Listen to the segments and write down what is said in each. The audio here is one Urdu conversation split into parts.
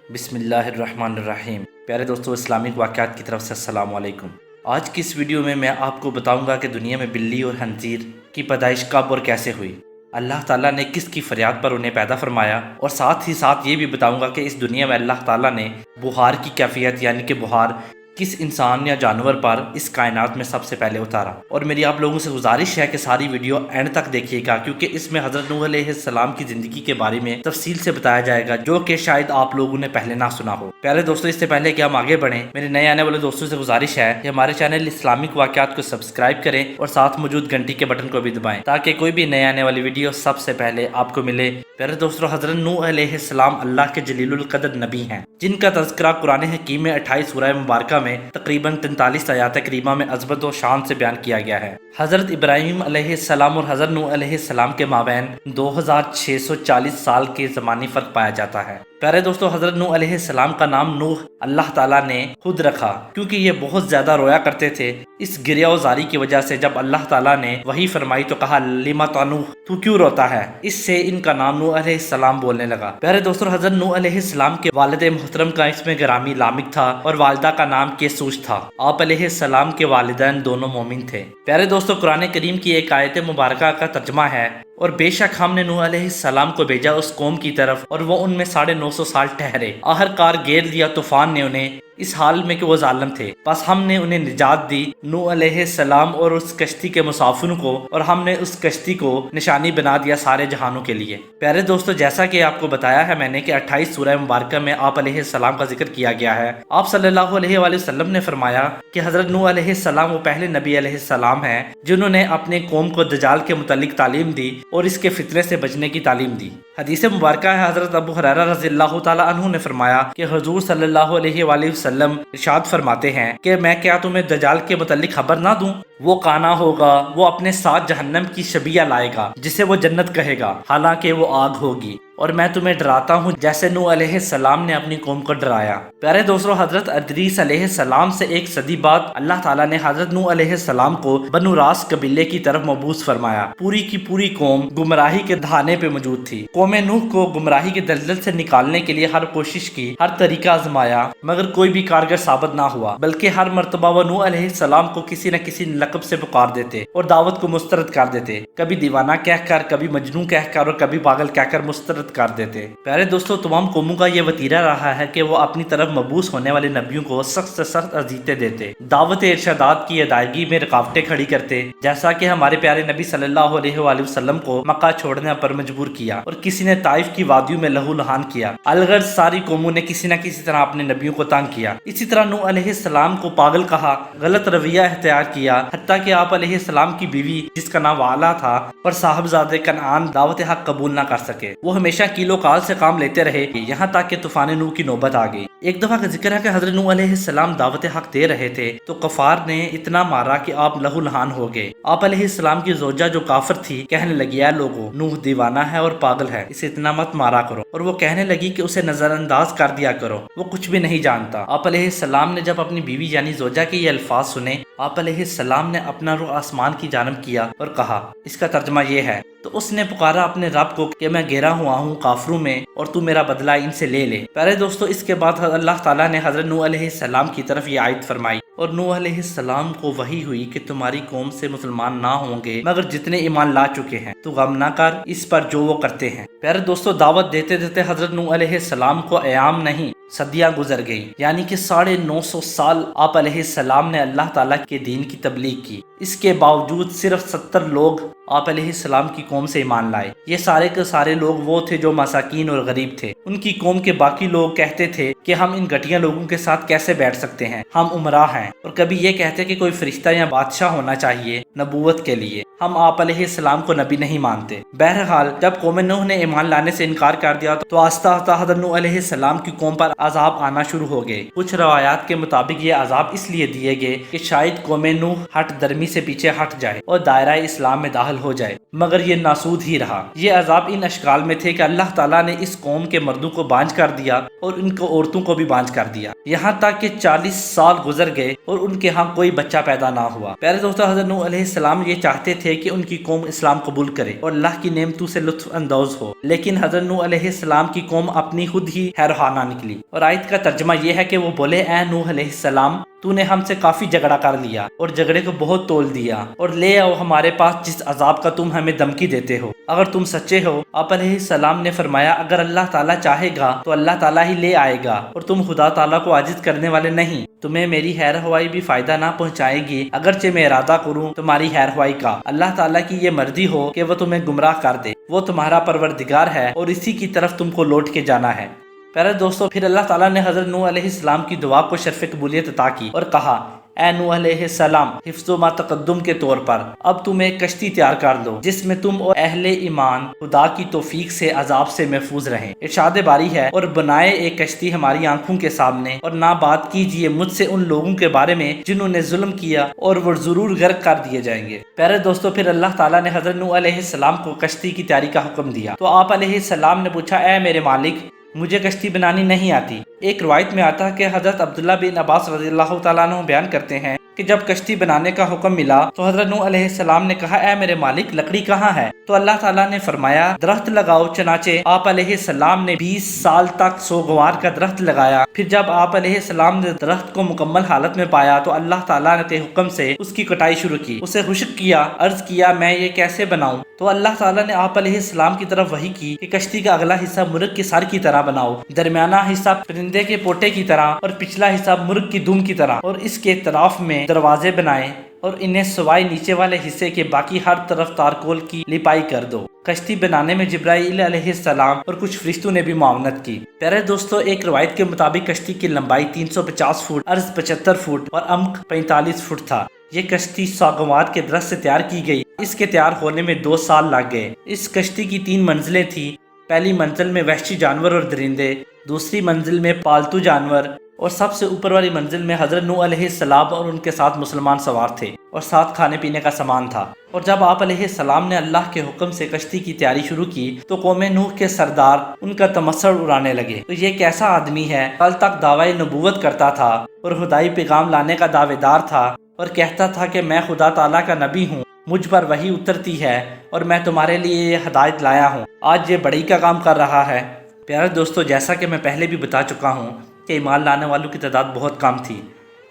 بسم اللہ الرحمن الرحیم۔ پیارے دوستو، اسلامک واقعات کی طرف سے السلام علیکم۔ آج کی اس ویڈیو میں آپ کو بتاؤں گا کہ دنیا میں بلی اور خنزیر کی پیدائش کب اور کیسے ہوئی، اللہ تعالیٰ نے کس کی فریاد پر انہیں پیدا فرمایا، اور ساتھ ہی ساتھ یہ بھی بتاؤں گا کہ اس دنیا میں اللہ تعالیٰ نے بخار کی کیفیت یعنی کہ بخار کس انسان یا جانور پر اس کائنات میں سب سے پہلے اتارا۔ اور میری آپ لوگوں سے گزارش ہے کہ ساری ویڈیو اینڈ تک دیکھیے گا، کیونکہ اس میں حضرت نوح علیہ السلام کی زندگی کے بارے میں تفصیل سے بتایا جائے گا، جو کہ شاید آپ لوگوں نے پہلے نہ سنا ہو۔ پیارے دوستو، اس سے پہلے کہ ہم آگے بڑھیں، میرے نئے آنے والے دوستوں سے گزارش ہے کہ ہمارے چینل اسلامک واقعات کو سبسکرائب کریں اور ساتھ موجود گھنٹی کے بٹن کو بھی دبائیں، تاکہ کوئی بھی نئے آنے والی ویڈیو سب سے پہلے آپ کو ملے۔ پیارے دوستو، حضرت نوح علیہ السلام اللہ کے جلیل القدر نبی ہیں، جن کا تذکرہ قرآن حکیم میں 28 سورہ مبارکہ میں تقریباً 43 آیات کریمہ میں عظمت و شان سے بیان کیا گیا ہے۔ حضرت ابراہیم علیہ السلام اور حضرت نوح علیہ السلام کے مابین 2640 سال کے زمانی فرق پایا جاتا ہے۔ پیارے دوستو، حضرت نوح علیہ السلام کا نام نوح اللہ تعالیٰ نے خود رکھا، کیونکہ یہ بہت زیادہ رویا کرتے تھے۔ اس گریہ و زاری کی وجہ سے جب اللہ تعالیٰ نے وحی فرمائی تو کہا لما تنوح، تو کیوں روتا ہے؟ اس سے ان کا نام نوح علیہ السلام بولنے لگا۔ پیارے دوستو، حضرت نوح علیہ السلام کے والد محترم کا اسم گرامی لامک تھا اور والدہ کا نام کیسوش تھا۔ آپ علیہ السلام کے والدین دونوں مومن تھے۔ پیارے دوستو، قرآن کریم کی ایک آیت مبارکہ کا ترجمہ ہے، اور بے شک ہم نے نوح علیہ السلام کو بھیجا اس قوم کی طرف، اور وہ ان میں 950 سال ٹھہرے۔ آخرکار گھیر لیا طوفان نے انہیں، اس حال میں کہ وہ ظالم تھے، بس ہم نے انہیں نجات دی، نوح علیہ السلام اور اس کشتی کے مسافروں کو، اور ہم نے اس کشتی کو نشانی بنا دیا سارے جہانوں کے لیے۔ پیارے دوستو، جیسا کہ آپ کو بتایا ہے میں نے کہ 28 سورہ مبارکہ میں آپ علیہ السلام کا ذکر کیا گیا ہے۔ آپ صلی اللہ علیہ وآلہ وسلم نے فرمایا کہ حضرت نوح علیہ السلام وہ پہلے نبی علیہ السلام ہیں جنہوں نے اپنے قوم کو دجال کے متعلق تعلیم دی اور اس کے فتنے سے بچنے کی تعلیم دی۔ حدیث مبارکہ ہے، حضرت ابو ہریرہ رضی اللہ تعالیٰ عنہ نے فرمایا کہ حضور صلی اللہ علیہ وآلہ وسلم ارشاد فرماتے ہیں کہ میں کیا تمہیں دجال کے متعلق خبر نہ دوں؟ وہ کانا ہوگا، وہ اپنے ساتھ جہنم کی شبیہ لائے گا جسے وہ جنت کہے گا، حالانکہ وہ آگ ہوگی، اور میں تمہیں ڈراتا ہوں جیسے نوح علیہ السلام نے اپنی قوم کو ڈرایا۔ پیارے دوستو، حضرت ادریس علیہ السلام سے 1 صدی بعد اللہ تعالیٰ نے حضرت نوح علیہ السلام کو بنو راس قبیلے کی طرف مبعوث فرمایا۔ پوری کی پوری قوم گمراہی کے دہانے پہ موجود تھی۔ قوم نوح کو گمراہی کے دلدل سے نکالنے کے لیے ہر کوشش کی، ہر طریقہ آزمایا، مگر کوئی بھی کارگر ثابت نہ ہوا، بلکہ ہر مرتبہ وہ نوح علیہ السلام کو کسی نہ کسی لقب سے پکار دیتے اور دعوت کو مسترد کر دیتے، کبھی دیوانہ کہہ کر، کبھی مجنون کہہ کر، اور کبھی پاگل کہہ کر مسترد کر دیتے۔ پیارے دوستو، تمام قوموں کا یہ وتیرہ رہا ہے کہ وہ اپنی طرف مبعوث ہونے والے نبیوں کو سخت سے سخت اذیتیں دیتے، دعوت ارشادات کی ادائیگی میں رکاوٹیں کھڑی کرتے، جیسا کہ ہمارے پیارے نبی صلی اللہ علیہ وآلہ وسلم کو مکہ چھوڑنے پر مجبور کیا، اور کسی نے طائف کی وادیوں میں لہو لہان کیا۔ الغرض ساری قوموں نے کسی نہ کسی طرح اپنے نبیوں کو تنگ کیا۔ اسی طرح نوح علیہ السلام کو پاگل کہا، غلط رویہ اختیار کیا، حتیٰ کہ آپ علیہ السلام کی بیوی جس کا نام والا تھا اور صاحبزادے کنعان دعوت حق قبول نہ کر سکے۔ وہ ہمیشہ کیلو کال سے کام لیتے رہے، یہاں تک کہ طوفان نوح کی نوبت آ گئی۔ ایک دفعہ کا ذکر ہے کہ حضرت نوح علیہ السلام دعوت حق دے رہے تھے تو کفار نے اتنا مارا کہ آپ لہو لہان ہو گئے۔ آپ علیہ السلام کی زوجہ جو کافر تھی کہنے لگی، اے لوگو، نوح دیوانہ ہے اور پاگل ہے، اسے اتنا مت مارا کرو، اور وہ کہنے لگی کہ اسے نظر انداز کر دیا کرو، وہ کچھ بھی نہیں جانتا۔ آپ علیہ السلام نے جب اپنی بیوی یعنی زوجہ کے یہ الفاظ سنے، آپ علیہ السلام نے اپنا رخ آسمان کی جانب کیا اور کہا، اس کا ترجمہ یہ ہے، تو اس نے پکارا اپنے رب کو کہ میں گھیرا ہوا ہوں کافروں میں، اور تو میرا بدلہ ان سے لے لے۔ پیارے دوستو، اس کے بعد اللہ تعالیٰ نے حضرت نوح علیہ السلام کی طرف یہ آیت فرمائی، اور نوح علیہ السلام کو وحی ہوئی کہ تمہاری قوم سے مسلمان نہ ہوں گے مگر جتنے ایمان لا چکے ہیں، تو غم نہ کر اس پر جو وہ کرتے ہیں۔ پیارے دوستو، دعوت دیتے دیتے حضرت نوح علیہ السلام کو ایام نہیں صدیاں گزر گئی، یعنی کہ 950 سال آپ علیہ السلام نے اللہ تعالیٰ کے دین کی تبلیغ کی۔ اس کے باوجود صرف 70 لوگ آپ علیہ السلام کی قوم سے ایمان لائے۔ یہ سارے کے سارے لوگ وہ تھے جو مساکین اور غریب تھے۔ ان کی قوم کے باقی لوگ کہتے تھے کہ ہم ان گھٹیا لوگوں کے ساتھ کیسے بیٹھ سکتے ہیں، ہم عمرہ ہیں، اور کبھی یہ کہتے کہ کوئی فرشتہ یا بادشاہ ہونا چاہیے نبوت کے لیے، ہم آپ علیہ السلام کو نبی نہیں مانتے۔ بہرحال جب قوم نوح نے ایمان لانے سے انکار کر دیا تو آہستہ آہستہ حضرت نوح علیہ السلام کی قوم پر عذاب آنا شروع ہو گئے۔ کچھ روایات کے مطابق یہ عذاب اس لیے دیے گئے کہ شاید قوم نوح ہٹ درمی سے پیچھے ہٹ جائے اور دائرہ اسلام میں داخل ہو جائے، مگر یہ ناسود ہی رہا۔ یہ عذاب ان اشکال میں تھے کہ اللہ تعالیٰ نے اس قوم کے مردوں کو بانجھ کر دیا اور ان کو عورتوں عورتوں کو بھی بانج کر دیا، یہاں تک کہ 40 سال گزر گئے اور ان کے ہاں کوئی بچہ پیدا نہ ہوا۔ پیارے دوستو، حضرت نوح علیہ السلام یہ چاہتے تھے کہ ان کی قوم اسلام قبول کرے اور اللہ کی نعمتوں سے لطف اندوز ہو، لیکن حضرت نوح علیہ السلام کی قوم اپنی خود ہی حیرانہ نکلی، اور آیت کا ترجمہ یہ ہے کہ وہ بولے، اے نوح علیہ السلام، تو نے ہم سے کافی جھگڑا کر لیا اور جھگڑے کو بہت تول دیا، اور لے آؤ ہمارے پاس جس عذاب کا تم ہمیں دھمکی دیتے ہو، اگر تم سچے ہو۔ آپ علیہ السلام نے فرمایا، اگر اللہ تعالیٰ چاہے گا تو اللہ تعالیٰ ہی لے آئے گا، اور تم خدا تعالیٰ کو عاجز کرنے والے نہیں، تمہیں میری خیر خواہی بھی فائدہ نہ پہنچائے گی، اگرچہ میں ارادہ کروں تمہاری خیر خواہی کا۔ اللہ تعالیٰ کی یہ مرضی ہو کہ وہ تمہیں گمراہ کر دے، وہ تمہارا پروردگار ہے اور اسی کی طرف تم کو لوٹ کے جانا ہے۔ پیارے دوستو، پھر اللہ تعالیٰ نے حضرت نوح علیہ السلام کی دعا کو شرف قبولیت عطا کی اور کہا، اے نوح علیہ السلام، حفظ و ما تقدم کے طور پر اب تم ایک کشتی تیار کر لو جس میں تم اور اہل ایمان خدا کی توفیق سے عذاب سے محفوظ رہیں۔ ارشاد باری ہے، اور بنائے ایک کشتی ہماری آنکھوں کے سامنے، اور نہ بات کیجیے مجھ سے ان لوگوں کے بارے میں جنہوں نے ظلم کیا، اور وہ ضرور غرق کر دیے جائیں گے۔ پیارے دوستو، پھر اللہ تعالیٰ نے حضرت نوح علیہ السلام کو کشتی کی تیاری کا حکم دیا تو آپ علیہ السلام نے پوچھا، اے میرے مالک، مجھے کشتی بنانی نہیں آتی۔ ایک روایت میں آتا ہے کہ حضرت عبداللہ بن عباس رضی اللہ تعالیٰ عنہ بیان کرتے ہیں کہ جب کشتی بنانے کا حکم ملا تو حضرت نوح علیہ السلام نے کہا، اے میرے مالک، لکڑی کہاں ہے؟ تو اللہ تعالیٰ نے فرمایا، درخت لگاؤ۔ چنانچہ آپ علیہ السلام نے 20 سال تک سوگوار کا درخت لگایا۔ پھر جب آپ علیہ السلام نے درخت کو مکمل حالت میں پایا تو اللہ تعالیٰ نے حکم سے اس کی کٹائی شروع کی، اسے خشک کیا۔ عرض کیا، میں یہ کیسے بناؤں؟ تو اللہ تعالیٰ نے آپ علیہ السلام کی طرف وحی کی کہ کشتی کا اگلا حصہ مرغ کے سر کی طرح بناؤ، درمیانہ حصہ پرندے کے پوٹے کی طرح، اور پچھلا حصہ مرغ کی دم کی طرح، اور اس کے اطراف میں دروازے بنائیں، اور انہیں سوائے نیچے والے حصے کے باقی ہر طرف تارکول کی لپائی کر دو۔ کشتی بنانے میں جبرائیل علیہ السلام اور کچھ فرشتوں نے بھی معاونت کی۔ پیارے دوستو، ایک روایت کے مطابق کشتی کی لمبائی 350 فٹ، عرض 75 فٹ اور عمق 45 فٹ تھا۔ یہ کشتی ساگوار کے درخت سے تیار کی گئی۔ اس کے تیار ہونے میں 2 سال لگ گئے۔ اس کشتی کی 3 منزلیں تھیں۔ پہلی منزل میں وحشی جانور اور درندے، دوسری منزل میں پالتو جانور، اور سب سے اوپر والی منزل میں حضرت نوح علیہ السلام اور ان کے ساتھ مسلمان سوار تھے، اور ساتھ کھانے پینے کا سامان تھا۔ اور جب آپ علیہ السلام نے اللہ کے حکم سے کشتی کی تیاری شروع کی تو قوم نوح کے سردار ان کا تمسخر اڑانے لگے، تو یہ کیسا آدمی ہے، کل تک دعوی نبوت کرتا تھا اور خدائی پیغام لانے کا دعوے دار تھا، اور کہتا تھا کہ میں خدا تعالیٰ کا نبی ہوں، مجھ پر وحی اترتی ہے اور میں تمہارے لیے یہ ہدایت لایا ہوں، آج یہ بڑی کا کام کر رہا ہے۔ پیارے دوستو، جیسا کہ میں پہلے بھی بتا چکا ہوں کہ ایمان لانے والوں کی تعداد بہت کم تھی۔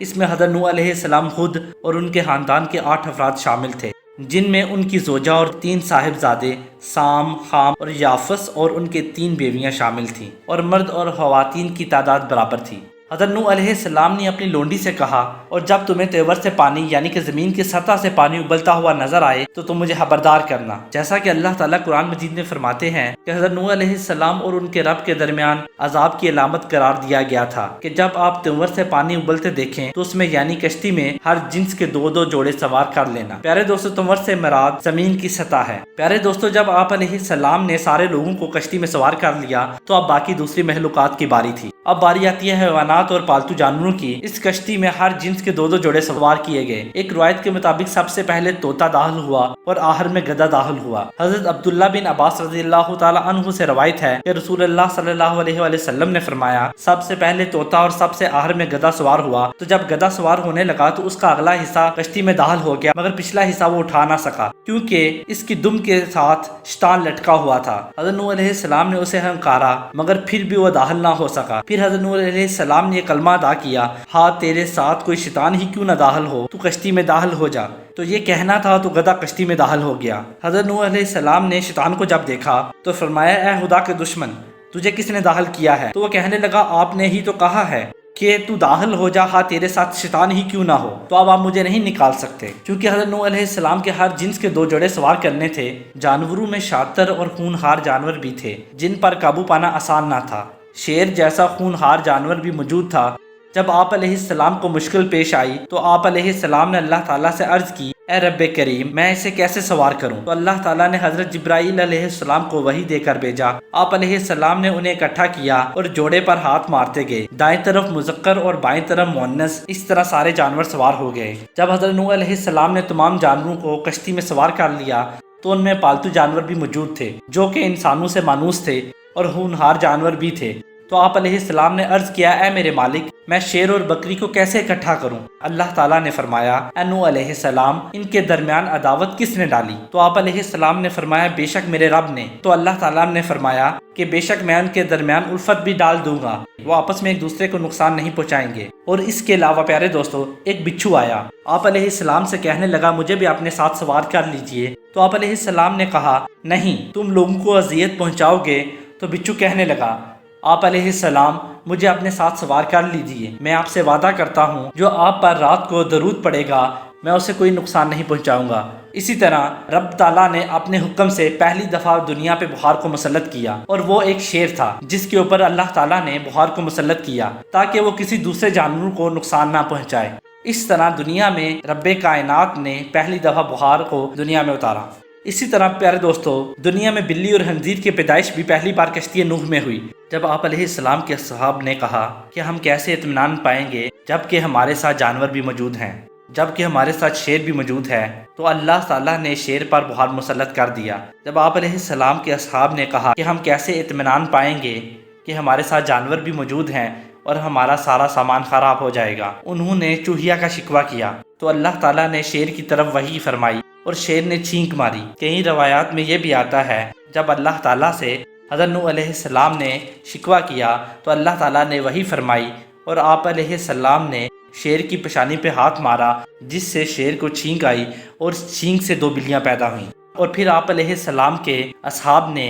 اس میں حضرت نوح علیہ السلام خود اور ان کے خاندان کے 8 افراد شامل تھے، جن میں ان کی زوجہ اور 3 صاحبزادے سام، خام اور یافس، اور ان کے 3 بیویاں شامل تھیں، اور مرد اور خواتین کی تعداد برابر تھی۔ حضرت نوح علیہ السلام نے اپنی لونڈی سے کہا، اور جب تمہیں تیور سے پانی یعنی کہ زمین کی سطح سے پانی ابلتا ہوا نظر آئے تو تم مجھے خبردار کرنا، جیسا کہ اللہ تعالیٰ قرآن مجید میں فرماتے ہیں کہ حضرت نوح علیہ السلام اور ان کے رب کے درمیان عذاب کی علامت قرار دیا گیا تھا کہ جب آپ تیور سے پانی ابلتے دیکھیں تو اس میں یعنی کشتی میں ہر جنس کے 2 جوڑے سوار کر لینا۔ پیارے دوستو، تیور سے مراد زمین کی سطح ہے۔ پیارے دوستو، جب آپ علیہ السلام نے سارے لوگوں کو کشتی میں سوار کر لیا تو اب باقی دوسری مخلوقات کی باری تھی۔ اب باری آتی ہے حیوانات اور پالتو جانوروں کی۔ اس کشتی میں ہر جنس کے 2 جوڑے سوار کیے گئے۔ ایک روایت کے مطابق سب سے پہلے طوطا داخل ہوا اور آخر میں گدھا داخل ہوا۔ حضرت عبداللہ بن عباس رضی اللہ تعالی عنہ سے روایت ہے کہ رسول اللہ صلی اللہ علیہ وآلہ وسلم نے فرمایا، سب سے پہلے طوطا اور سب سے آخر میں گدھا سوار ہوا، تو جب گدھا سوار ہونے لگا تو اس کا اگلا حصہ کشتی میں داخل ہو گیا، مگر پچھلا حصہ وہ اٹھا نہ سکا کیونکہ اس کی دم کے ساتھ شیطان لٹکا ہوا تھا۔ حضرت نوح علیہ السلام نے اسے ہنکارا مگر پھر بھی وہ داخل نہ ہو سکا۔ پھر حضرت نوح علیہ السلام نے یہ کلمہ ادا کیا، ہاں تیرے ساتھ کوئی شیطان ہی کیوں نہ داخل ہو، تو کشتی میں داخل ہو جا۔ تو یہ کہنا تھا تو گدھا کشتی میں داخل ہو گیا۔ حضرت نوح علیہ السلام نے شیطان کو جب دیکھا تو فرمایا، اے خدا کے دشمن، تجھے کس نے داخل کیا ہے؟ تو وہ کہنے لگا، آپ نے ہی تو کہا ہے کہ تو داخل ہو جا، ہاں تیرے ساتھ شیطان ہی کیوں نہ ہو، تو اب آپ مجھے نہیں نکال سکتے۔ کیونکہ حضرت نوح علیہ السلام کے ہر جنس کے 2 جوڑے سوار کرنے تھے۔ جانوروں میں شاطر اور خونخوار جانور بھی تھے جن پر قابو پانا آسان نہ تھا۔ شیر جیسا خونخوار جانور بھی موجود تھا۔ جب آپ علیہ السلام کو مشکل پیش آئی تو آپ علیہ السلام نے اللہ تعالیٰ سے عرض کی، اے رب کریم، میں اسے کیسے سوار کروں؟ تو اللہ تعالیٰ نے حضرت جبرائیل علیہ السلام کو وحی دے کر بھیجا۔ آپ علیہ السلام نے انہیں اکٹھا کیا اور جوڑے پر ہاتھ مارتے گئے، دائیں طرف مذکر اور بائیں طرف مؤنث، اس طرح سارے جانور سوار ہو گئے۔ جب حضرت نوح علیہ السلام نے تمام جانوروں کو کشتی میں سوار کر لیا تو ان میں پالتو جانور بھی موجود تھے جو کہ انسانوں سے مانوس تھے، اور خونخوار جانور بھی تھے۔ تو آپ علیہ السلام نے عرض کیا اے میرے مالک میں شیر اور بکری کو کیسے اکٹھا کروں؟ اللہ تعالیٰ نے فرمایا اے نوح علیہ السلام ان کے درمیان عداوت کس نے ڈالی؟ تو آپ علیہ السلام نے فرمایا بے شک میرے رب نے۔ تو اللہ تعالیٰ نے فرمایا کہ بے شک میں ان کے درمیان الفت بھی ڈال دوں گا، وہ آپس میں ایک دوسرے کو نقصان نہیں پہنچائیں گے۔ اور اس کے علاوہ پیارے دوستو ایک بچھو آیا، آپ علیہ السلام سے کہنے لگا مجھے بھی اپنے ساتھ سوار کر لیجئے۔ تو آپ علیہ السلام نے کہا نہیں، تم لوگوں کو اذیت پہنچاؤ گے۔ تو بچھو کہنے لگا آپ علیہ السلام مجھے اپنے ساتھ سوار کر لیجئے، میں آپ سے وعدہ کرتا ہوں جو آپ پر رات کو درود پڑے گا میں اسے کوئی نقصان نہیں پہنچاؤں گا۔ اسی طرح رب تعالیٰ نے اپنے حکم سے پہلی دفعہ دنیا پہ بخار کو مسلط کیا، اور وہ ایک شیر تھا جس کے اوپر اللہ تعالیٰ نے بخار کو مسلط کیا تاکہ وہ کسی دوسرے جانور کو نقصان نہ پہنچائے۔ اس طرح دنیا میں رب کائنات نے پہلی دفعہ بخار کو دنیا میں اتارا۔ اسی طرح پیارے دوستو دنیا میں بلی اور خنزیر کی پیدائش بھی پہلی بار کشتی نوح میں ہوئی، جب آپ علیہ السلام کے اصحاب نے کہا کہ ہم کیسے اطمینان پائیں گے جبکہ ہمارے ساتھ جانور بھی موجود ہیں، جبکہ ہمارے ساتھ شیر بھی موجود ہے۔ تو اللہ تعالیٰ نے شیر پر بخار مسلط کر دیا۔ جب آپ علیہ السلام کے اصحاب نے کہا کہ ہم کیسے اطمینان پائیں گے کہ ہمارے ساتھ جانور بھی موجود ہیں اور ہمارا سارا سامان خراب ہو جائے گا، انہوں نے چوہیا کا شکوہ کیا۔ تو اللہ تعالیٰ نے شیر کی طرف وحی فرمائی اور شیر نے چھینک ماری۔ کئی روایات میں یہ بھی آتا ہے جب اللہ تعالیٰ سے حضرت نوح علیہ السلام نے شکوہ کیا تو اللہ تعالیٰ نے وحی فرمائی اور آپ علیہ السلام نے شیر کی پیشانی پہ ہاتھ مارا جس سے شیر کو چھینک آئی اور اس چھینک سے 2 بلیاں پیدا ہوئیں۔ اور پھر آپ علیہ السلام کے اصحاب نے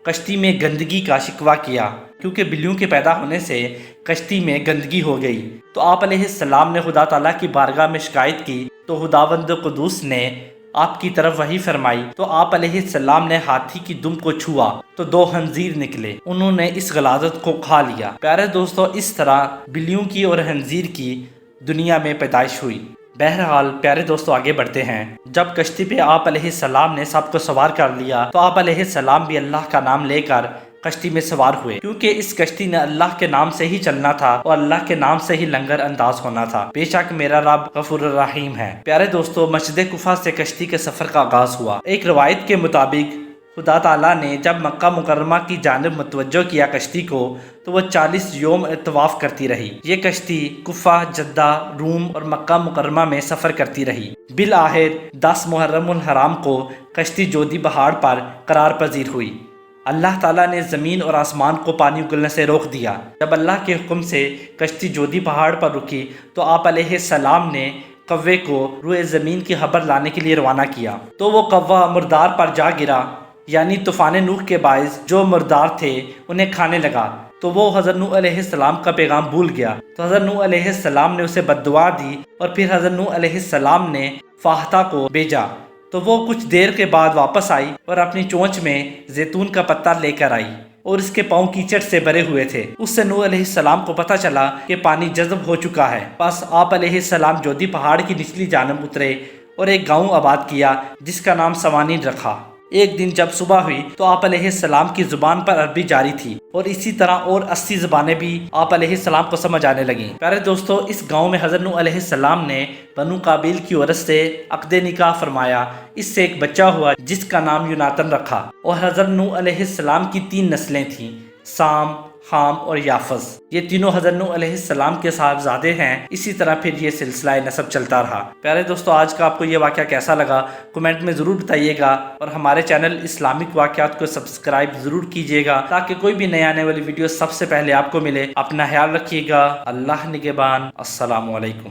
کشتی میں گندگی کا شکوہ کیا کیونکہ بلیوں کے پیدا ہونے سے کشتی میں گندگی ہو گئی۔ تو آپ علیہ السلام نے خدا تعالیٰ کی بارگاہ میں شکایت کی تو خداوند قدوس نے آپ کی طرف وحی فرمائی تو آپ علیہ السلام نے ہاتھی کی دم کو چھوا تو 2 خنزیر نکلے، انہوں نے اس غلاظت کو کھا لیا۔ پیارے دوستو اس طرح بلیوں کی اور خنزیر کی دنیا میں پیدائش ہوئی۔ بہرحال پیارے دوستو آگے بڑھتے ہیں۔ جب کشتی پہ آپ علیہ السلام نے سب کو سوار کر لیا تو آپ علیہ السلام بھی اللہ کا نام لے کر کشتی میں سوار ہوئے، کیونکہ اس کشتی نے اللہ کے نام سے ہی چلنا تھا اور اللہ کے نام سے ہی لنگر انداز ہونا تھا۔ بے شک میرا رب غفور الرحیم ہے۔ پیارے دوستو مسجد کوفہ سے کشتی کے سفر کا آغاز ہوا۔ ایک روایت کے مطابق خدا تعالیٰ نے جب مکہ مکرمہ کی جانب متوجہ کیا کشتی کو تو وہ 40 یوم طواف کرتی رہی۔ یہ کشتی کوفہ، جدہ، روم اور مکہ مکرمہ میں سفر کرتی رہی۔ بالآخر 10 محرم الحرام کو کشتی جودی پہاڑ پر قرار پذیر ہوئی۔ اللہ تعالیٰ نے زمین اور آسمان کو پانی اگلنے سے روک دیا۔ جب اللہ کے حکم سے کشتی جودی پہاڑ پر رکی تو آپ علیہ السلام نے کوے کو روئے زمین کی خبر لانے کے لیے روانہ کیا تو وہ کوہ مردار پر جا گرا، یعنی طوفان نوح کے باعث جو مردار تھے انہیں کھانے لگا۔ تو وہ حضرت نوح علیہ السلام کا پیغام بھول گیا تو حضرت نوح علیہ السلام نے اسے بد دعا دی اور پھر حضرت نوح علیہ السلام نے فاختہ کو بھیجا تو وہ کچھ دیر کے بعد واپس آئی اور اپنی چونچ میں زیتون کا پتہ لے کر آئی اور اس کے پاؤں کیچڑ سے بھرے ہوئے تھے۔ اس سے نوح علیہ السلام کو پتہ چلا کہ پانی جذب ہو چکا ہے۔ بس آپ علیہ السلام جودی پہاڑ کی نچلی جانب اترے اور ایک گاؤں آباد کیا جس کا نام سوانین رکھا۔ ایک دن جب صبح ہوئی تو آپ علیہ السلام کی زبان پر عربی جاری تھی اور اسی طرح اور 80 زبانیں بھی آپ علیہ السلام کو سمجھ آنے لگیں۔ پیارے دوستو اس گاؤں میں حضرت نوح علیہ السلام نے بنو قابیل کی عورت سے عقد نکاح فرمایا۔ اس سے ایک بچہ ہوا جس کا نام یوناتن رکھا اور حضرت نوح علیہ السلام کی 3 نسلیں تھیں، سام، حام اور یافس۔ یہ تینوں حضرت نوح علیہ السلام کے صاحبزادے ہیں۔ اسی طرح پھر یہ سلسلہ نسب چلتا رہا۔ پیارے دوستو آج کا آپ کو یہ واقعہ کیسا لگا کمنٹ میں ضرور بتائیے گا اور ہمارے چینل اسلامک واقعات کو سبسکرائب ضرور کیجیے گا تاکہ کوئی بھی نئی آنے والی ویڈیو سب سے پہلے آپ کو ملے۔ اپنا خیال رکھیے گا۔ اللہ نگہبان۔ السلام علیکم۔